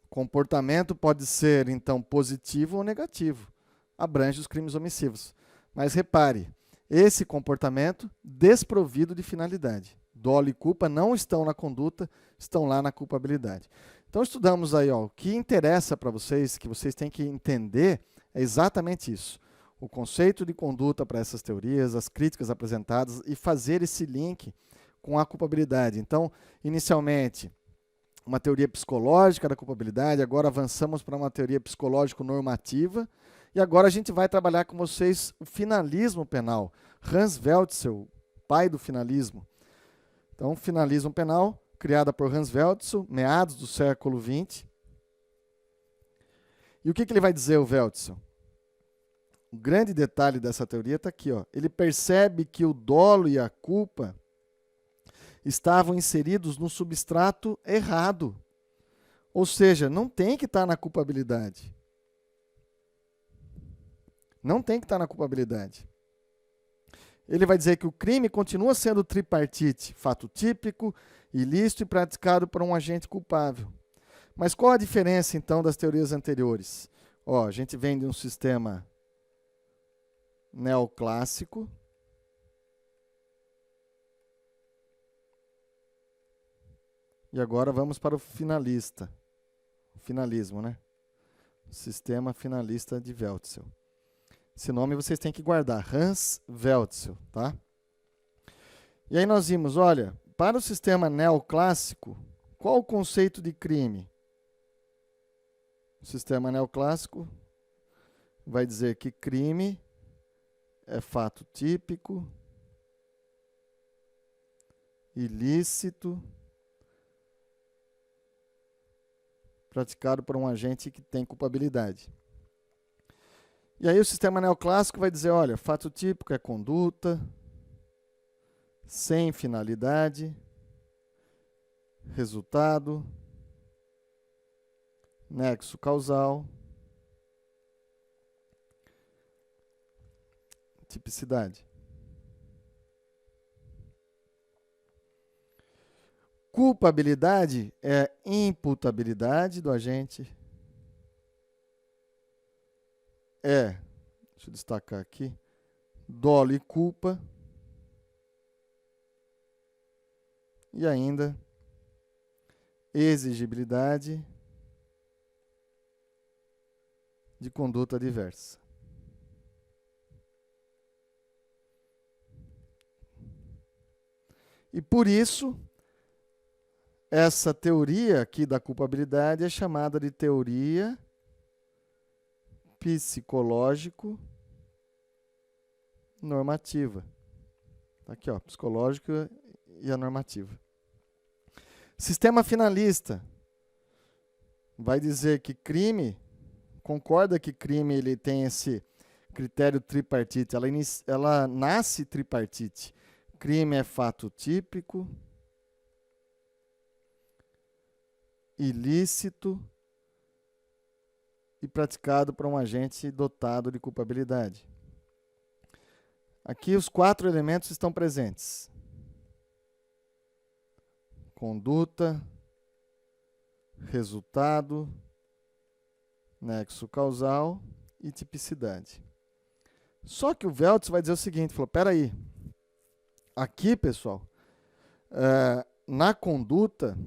Comportamento pode ser, então, positivo ou negativo. Abrange os crimes omissivos. Mas repare, esse comportamento desprovido de finalidade. Dolo e culpa não estão na conduta, estão lá na culpabilidade. Então estudamos aí, o que interessa para vocês, que vocês têm que entender, é exatamente isso. O conceito de conduta para essas teorias, as críticas apresentadas e fazer esse link com a culpabilidade. Então, inicialmente, uma teoria psicológica da culpabilidade, agora avançamos para uma teoria psicológico-normativa, e agora a gente vai trabalhar com vocês o finalismo penal. Hans Weltzel, pai do finalismo. Então, finalismo penal, criada por Hans Weltzel, meados do século XX. E o que ele vai dizer, o Weltzel? O grande detalhe dessa teoria está aqui. Ele percebe que o dolo e a culpa estavam inseridos no substrato errado. Ou seja, não tem que estar na culpabilidade. Não tem que estar na culpabilidade. Ele vai dizer que o crime continua sendo tripartite, fato típico, ilícito e praticado por um agente culpável. Mas qual a diferença, então, das teorias anteriores? A gente vem de um sistema neoclássico, e agora vamos para o finalista. Finalismo, né? Sistema finalista de Weltzel. Esse nome vocês têm que guardar, Hans Weltzel, tá? E aí nós vimos, olha, para o sistema neoclássico, qual o conceito de crime? O sistema neoclássico vai dizer que crime é fato típico, ilícito, praticado por um agente que tem culpabilidade. E aí o sistema neoclássico vai dizer, olha, fato típico é conduta, sem finalidade, resultado, nexo causal, tipicidade. Culpabilidade é imputabilidade do agente, é Deixa eu destacar aqui. Dolo e culpa. E ainda exigibilidade de conduta adversa. E por isso, essa teoria aqui da culpabilidade é chamada de teoria psicológico-normativa. Aqui, ó, psicológica e a normativa. Sistema finalista vai dizer que crime, concorda que crime ele tem esse critério tripartite, ela nasce tripartite. Crime é fato típico, ilícito e praticado por um agente dotado de culpabilidade. Aqui os 4 elementos estão presentes. Conduta, resultado, nexo causal e tipicidade. Só que o Veltz vai dizer o seguinte, falou, peraí, aqui, pessoal, na conduta,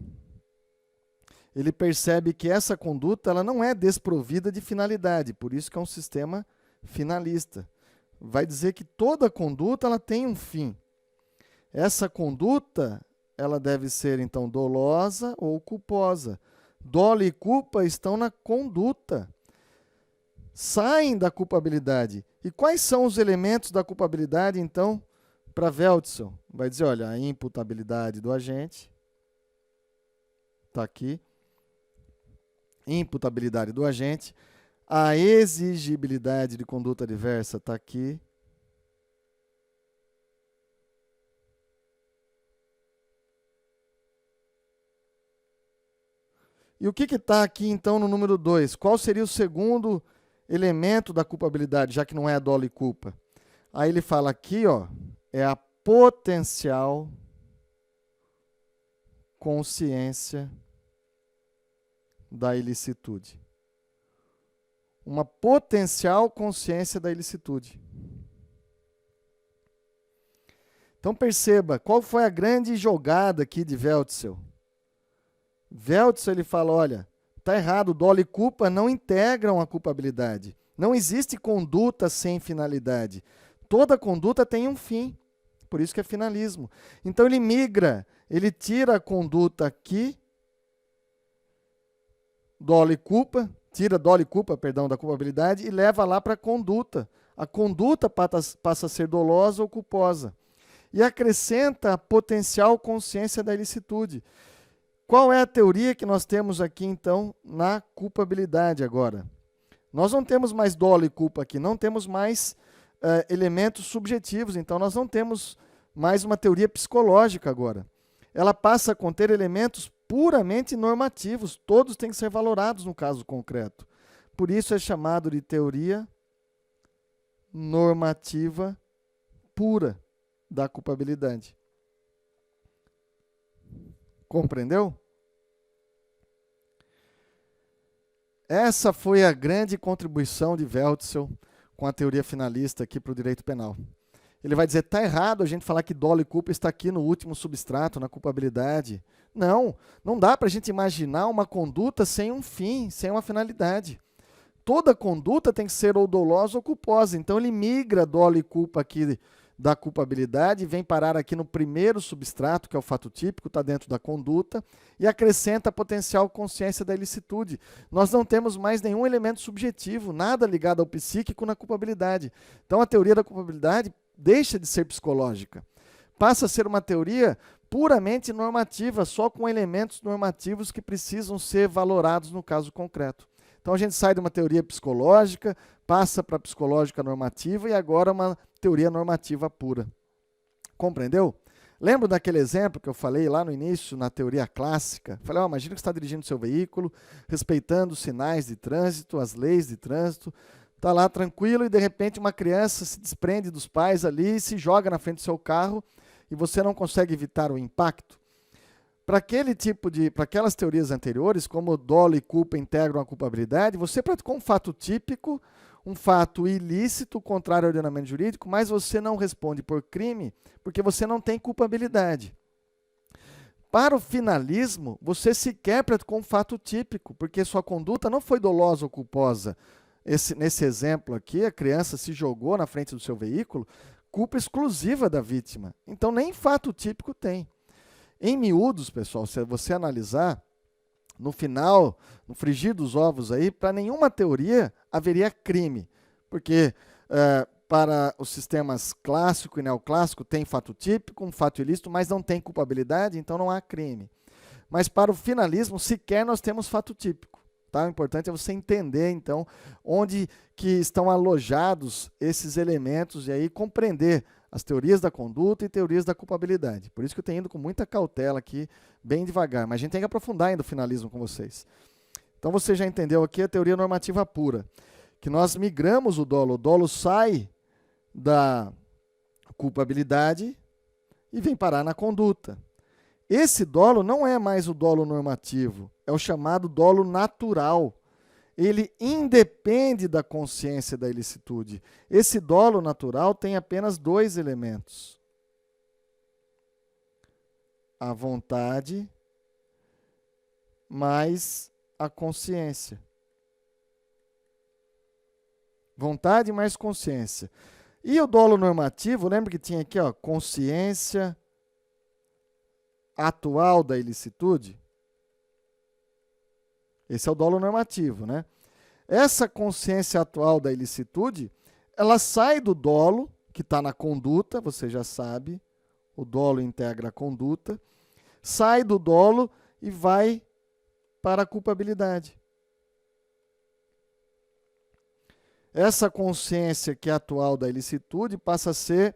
ele percebe que essa conduta ela não é desprovida de finalidade, por isso que é um sistema finalista. Vai dizer que toda conduta ela tem um fim. Essa conduta ela deve ser, então, dolosa ou culposa. Dolo e culpa estão na conduta. Saem da culpabilidade. E quais são os elementos da culpabilidade, então, para Veltson? Vai dizer, olha, a imputabilidade do agente. Está aqui. Imputabilidade do agente. A exigibilidade de conduta adversa está aqui. E o que está aqui, então, no número 2? Qual seria o segundo elemento da culpabilidade, já que não é a dolo e culpa? Aí ele fala aqui, ó, é a potencial consciência da ilicitude. Uma potencial consciência da ilicitude. Então perceba, qual foi a grande jogada aqui de Veltzel? Veltzel ele fala, olha, está errado, dolo e culpa não integram a culpabilidade. Não existe conduta sem finalidade. Toda conduta tem um fim, por isso que é finalismo. Então ele migra, ele tira a conduta aqui, dolo e culpa, tira dolo e culpa, perdão, da culpabilidade e leva lá para a conduta. A conduta passa a ser dolosa ou culposa. E acrescenta a potencial consciência da ilicitude. Qual é a teoria que nós temos aqui, então, na culpabilidade agora? Nós não temos mais dolo e culpa aqui, não temos mais elementos subjetivos, então nós não temos mais uma teoria psicológica agora. Ela passa a conter elementos puramente normativos, todos têm que ser valorados no caso concreto. Por isso é chamado de teoria normativa pura da culpabilidade. Compreendeu? Essa foi a grande contribuição de Veltzel com a teoria finalista aqui para o direito penal. Ele vai dizer, está errado a gente falar que dolo e culpa está aqui no último substrato, na culpabilidade. Não, não dá para a gente imaginar uma conduta sem um fim, sem uma finalidade. Toda conduta tem que ser ou dolosa ou culposa. Então ele migra dolo e culpa aqui da culpabilidade, vem parar aqui no primeiro substrato, que é o fato típico, está dentro da conduta, e acrescenta a potencial consciência da ilicitude. Nós não temos mais nenhum elemento subjetivo, nada ligado ao psíquico na culpabilidade. Então a teoria da culpabilidade deixa de ser psicológica. Passa a ser uma teoria puramente normativa, só com elementos normativos que precisam ser valorados no caso concreto. Então a gente sai de uma teoria psicológica, passa para a psicológica normativa e agora uma teoria normativa pura. Compreendeu? Lembra daquele exemplo que eu falei lá no início, na teoria clássica? Falei, imagina que você está dirigindo seu veículo, respeitando os sinais de trânsito, as leis de trânsito, está lá tranquilo e de repente uma criança se desprende dos pais ali e se joga na frente do seu carro e você não consegue evitar o impacto. Para aquelas teorias anteriores, como dolo e culpa integram a culpabilidade, você praticou um fato típico, um fato ilícito, contrário ao ordenamento jurídico, mas você não responde por crime porque você não tem culpabilidade. Para o finalismo, você sequer praticou um fato típico, porque sua conduta não foi dolosa ou culposa. Nesse exemplo aqui, a criança se jogou na frente do seu veículo, culpa exclusiva da vítima. Então, nem fato típico tem. Em miúdos, pessoal, se você analisar, no final, no frigir dos ovos aí, para nenhuma teoria haveria crime, porque para os sistemas clássico e neoclássico tem fato típico, um fato ilícito, mas não tem culpabilidade, então não há crime. Mas para o finalismo, sequer nós temos fato típico. Tá? O importante é você entender, então, onde que estão alojados esses elementos e aí compreender as teorias da conduta e teorias da culpabilidade. Por isso que eu tenho ido com muita cautela aqui, bem devagar, mas a gente tem que aprofundar ainda o finalismo com vocês. Então você já entendeu aqui a teoria normativa pura, que nós migramos o dolo sai da culpabilidade e vem parar na conduta. Esse dolo não é mais o dolo normativo, é o chamado dolo natural. Ele independe da consciência da ilicitude. Esse dolo natural tem apenas dois elementos: a vontade mais a consciência. Vontade mais consciência. E o dolo normativo, lembra que tinha aqui, ó, consciência atual da ilicitude? Esse é o dolo normativo, né? Essa consciência atual da ilicitude, ela sai do dolo, que está na conduta, você já sabe, o dolo integra a conduta, sai do dolo e vai para a culpabilidade. Essa consciência que é atual da ilicitude passa a ser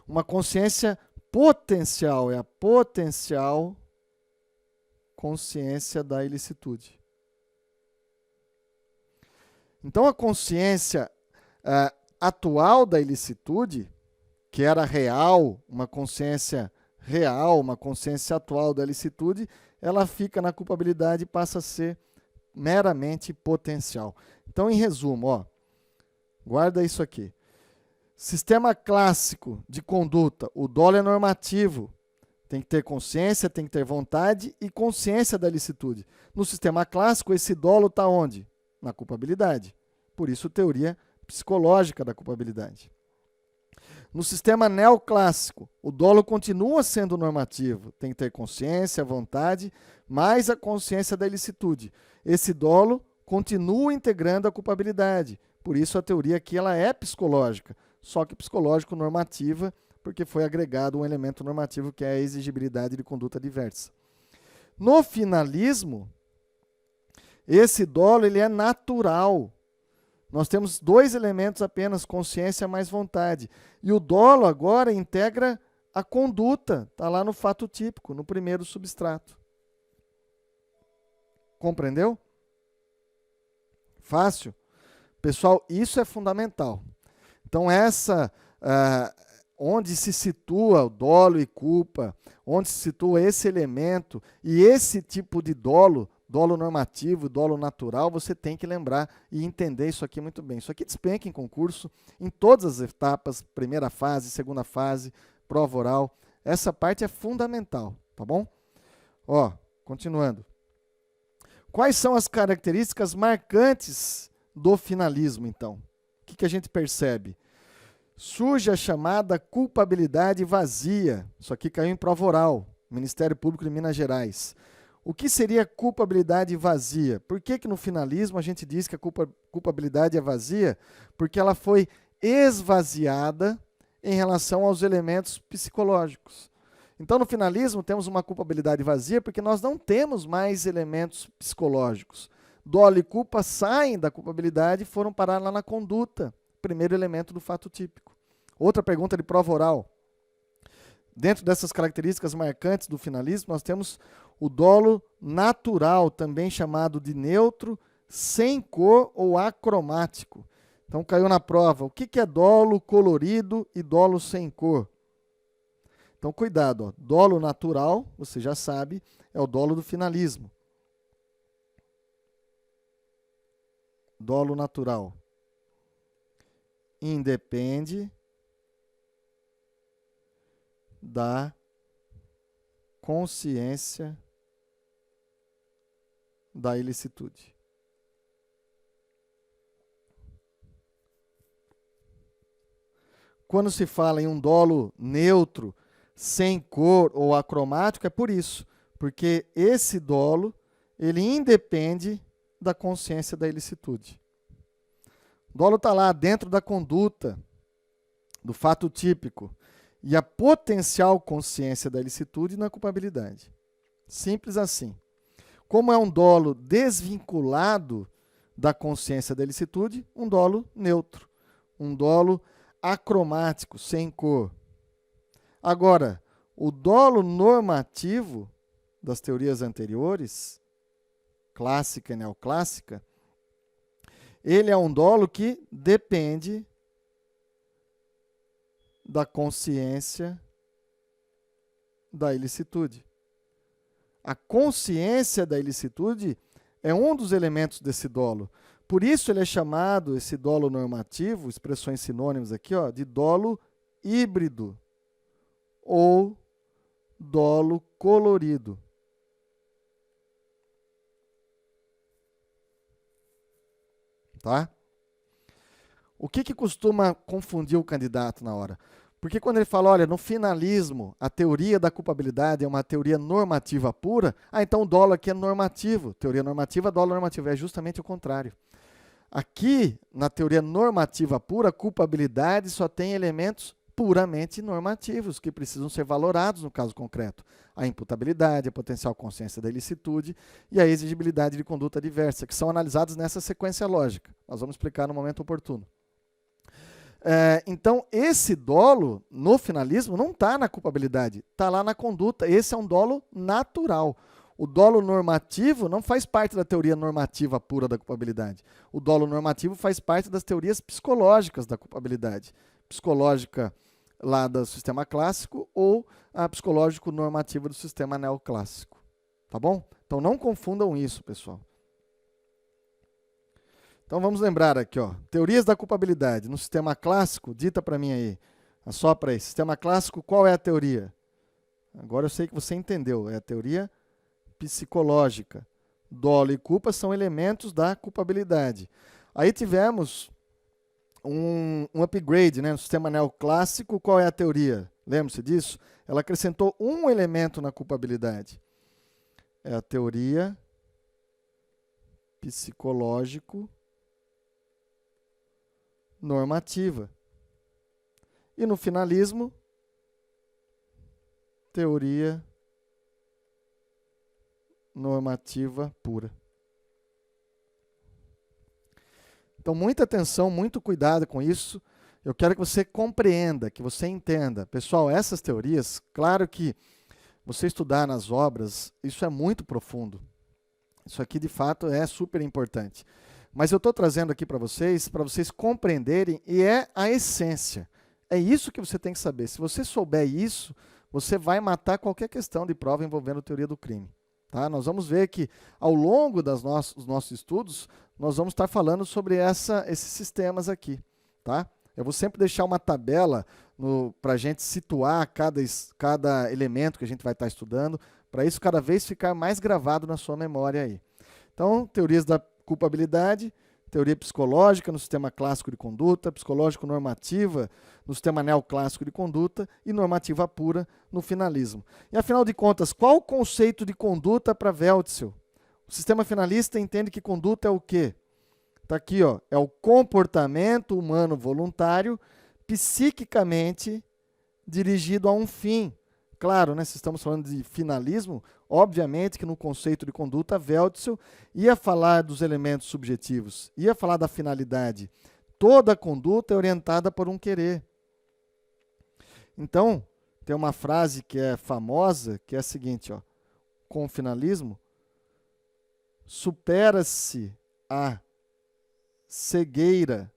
uma consciência potencial, é a potencial consciência da ilicitude. Então a consciência atual da ilicitude, que era real, uma consciência real, uma consciência atual da ilicitude, ela fica na culpabilidade e passa a ser meramente potencial. Então, em resumo, ó, guarda isso aqui. Sistema clássico de conduta, o dolo é normativo. Tem que ter consciência, tem que ter vontade e consciência da ilicitude. No sistema clássico, esse dolo está onde? Na culpabilidade. Por isso, teoria psicológica da culpabilidade. No sistema neoclássico, o dolo continua sendo normativo. Tem que ter consciência, vontade, mais a consciência da ilicitude. Esse dolo continua integrando a culpabilidade. Por isso, a teoria aqui ela é psicológica, só que psicológico normativa, porque foi agregado um elemento normativo que é a exigibilidade de conduta diversa. No finalismo, esse dolo ele é natural. Nós temos dois elementos apenas, consciência mais vontade. E o dolo agora integra a conduta, está lá no fato típico, no primeiro substrato. Compreendeu? Fácil? Pessoal, isso é fundamental. Então, onde se situa o dolo e culpa, onde se situa esse elemento e esse tipo de dolo normativo, dolo natural, você tem que lembrar e entender isso aqui muito bem. Isso aqui despenca em concurso, em todas as etapas, primeira fase, segunda fase, prova oral. Essa parte é fundamental, tá bom? Ó, continuando. Quais são as características marcantes do finalismo, então? O que a gente percebe? Surge a chamada culpabilidade vazia. Isso aqui caiu em prova oral, Ministério Público de Minas Gerais. O que seria culpabilidade vazia? Por que no finalismo a gente diz que a culpabilidade é vazia? Porque ela foi esvaziada em relação aos elementos psicológicos. Então, no finalismo, temos uma culpabilidade vazia porque nós não temos mais elementos psicológicos. Dolo e culpa saem da culpabilidade e foram parar lá na conduta, primeiro elemento do fato típico. Outra pergunta de prova oral. Dentro dessas características marcantes do finalismo, nós temos o dolo natural, também chamado de neutro, sem cor ou acromático. Então, caiu na prova. O que é dolo colorido e dolo sem cor? Então, cuidado. Ó. Dolo natural, você já sabe, é o dolo do finalismo. Dolo natural. independe da consciência da ilicitude. Quando se fala em um dolo neutro, sem cor ou acromático, é por isso, porque esse dolo, ele independe da consciência da ilicitude. O dolo está lá dentro da conduta, do fato típico, e a potencial consciência da ilicitude na culpabilidade. Simples assim. Como é um dolo desvinculado da consciência da ilicitude, um dolo neutro, um dolo acromático, sem cor. Agora, o dolo normativo das teorias anteriores, clássica e neoclássica, ele é um dolo que depende da consciência da ilicitude. A consciência da ilicitude é um dos elementos desse dolo. Por isso ele é chamado, esse dolo normativo, expressões sinônimas aqui, ó, de dolo híbrido ou dolo colorido. Tá? O que costuma confundir o candidato na hora? Porque quando ele fala, olha, no finalismo, a teoria da culpabilidade é uma teoria normativa pura, então o dolo aqui é normativo. Teoria normativa, dolo normativo. É justamente o contrário. Aqui, na teoria normativa pura, a culpabilidade só tem elementos puramente normativos, que precisam ser valorados no caso concreto. A imputabilidade, a potencial consciência da ilicitude e a exigibilidade de conduta diversa, que são analisados nessa sequência lógica. Nós vamos explicar no momento oportuno. Então, esse dolo, no finalismo, não está na culpabilidade, está lá na conduta. Esse é um dolo natural. O dolo normativo não faz parte da teoria normativa pura da culpabilidade. O dolo normativo faz parte das teorias psicológicas da culpabilidade. Psicológica lá do sistema clássico ou a psicológico normativa do sistema neoclássico. Tá bom? Então não confundam isso, pessoal. Então vamos lembrar aqui, ó, teorias da culpabilidade. No sistema clássico, dita para mim aí, só para aí, sistema clássico, qual é a teoria? Agora eu sei que você entendeu, é a teoria psicológica. Dolo e culpa são elementos da culpabilidade. Aí tivemos um upgrade, né, no sistema neoclássico, qual é a teoria? Lembra-se disso? Ela acrescentou um elemento na culpabilidade. É a teoria psicológico normativa. E no finalismo, teoria normativa pura. Então, muita atenção, muito cuidado com isso. Eu quero que você compreenda, que você entenda. Pessoal, essas teorias, claro que você estudar nas obras, isso é muito profundo. Isso aqui, de fato, é super importante. Mas eu estou trazendo aqui para vocês compreenderem, e é a essência. É isso que você tem que saber. Se você souber isso, você vai matar qualquer questão de prova envolvendo teoria do crime. Tá? Nós vamos ver que, ao longo dos nossos estudos, nós vamos estar falando sobre esses sistemas aqui. Tá? Eu vou sempre deixar uma tabela para a gente situar cada elemento que a gente vai estar estudando, para isso cada vez ficar mais gravado na sua memória aí. Então, teorias da culpabilidade, teoria psicológica no sistema clássico de conduta, psicológico normativa no sistema neoclássico de conduta e normativa pura no finalismo. E afinal de contas, qual o conceito de conduta para Weltzel? O sistema finalista entende que conduta é o quê? Está aqui, ó, é o comportamento humano voluntário psiquicamente dirigido a um fim. Claro, né, se estamos falando de finalismo, obviamente que no conceito de conduta, Weltzel ia falar dos elementos subjetivos, ia falar da finalidade. Toda conduta é orientada por um querer. Então, tem uma frase que é famosa, que é a seguinte, ó, com o finalismo, supera-se a cegueira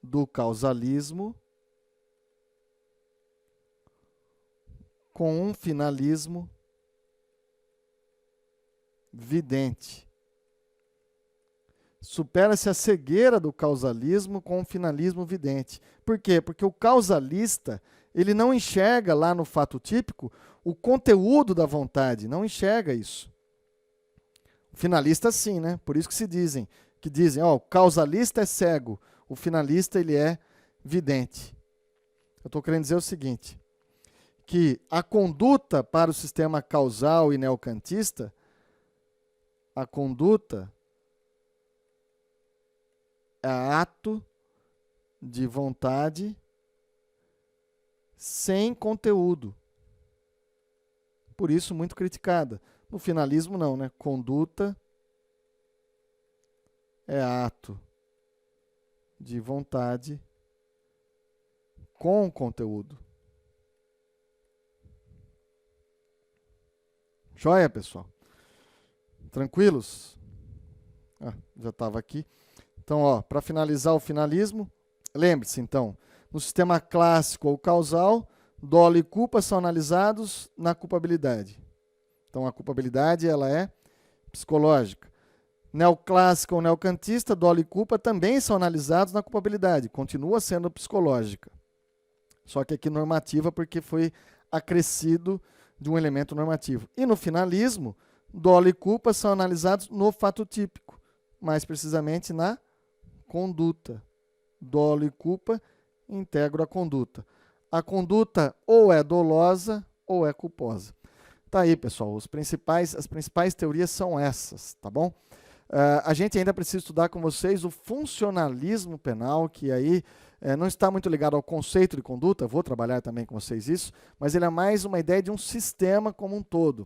do causalismo com um finalismo vidente. Supera-se a cegueira do causalismo com o finalismo vidente. Por quê? Porque o causalista, ele não enxerga lá no fato típico o conteúdo da vontade, não enxerga isso. O finalista sim, né? Por isso que dizem, ó, o causalista é cego, o finalista ele é vidente. Eu estou querendo dizer o seguinte, que a conduta para o sistema causal e neocantista, a conduta é ato de vontade sem conteúdo. Por isso, muito criticada. No finalismo, não, né? Conduta é ato de vontade com conteúdo. Joia, pessoal? Tranquilos? Já estava aqui. Então, para finalizar o finalismo, lembre-se, então, no sistema clássico ou causal, dolo e culpa são analisados na culpabilidade. Então, a culpabilidade ela é psicológica. Neoclássica ou neocantista, dolo e culpa também são analisados na culpabilidade. Continua sendo psicológica. Só que aqui normativa, porque foi acrescido de um elemento normativo. E no finalismo, dolo e culpa são analisados no fato típico. Mais precisamente na conduta. Dolo e culpa integram a conduta. A conduta ou é dolosa ou é culposa. Tá aí, pessoal. As principais teorias são essas, tá bom? A gente ainda precisa estudar com vocês o funcionalismo penal, que aí não está muito ligado ao conceito de conduta, vou trabalhar também com vocês isso, mas ele é mais uma ideia de um sistema como um todo.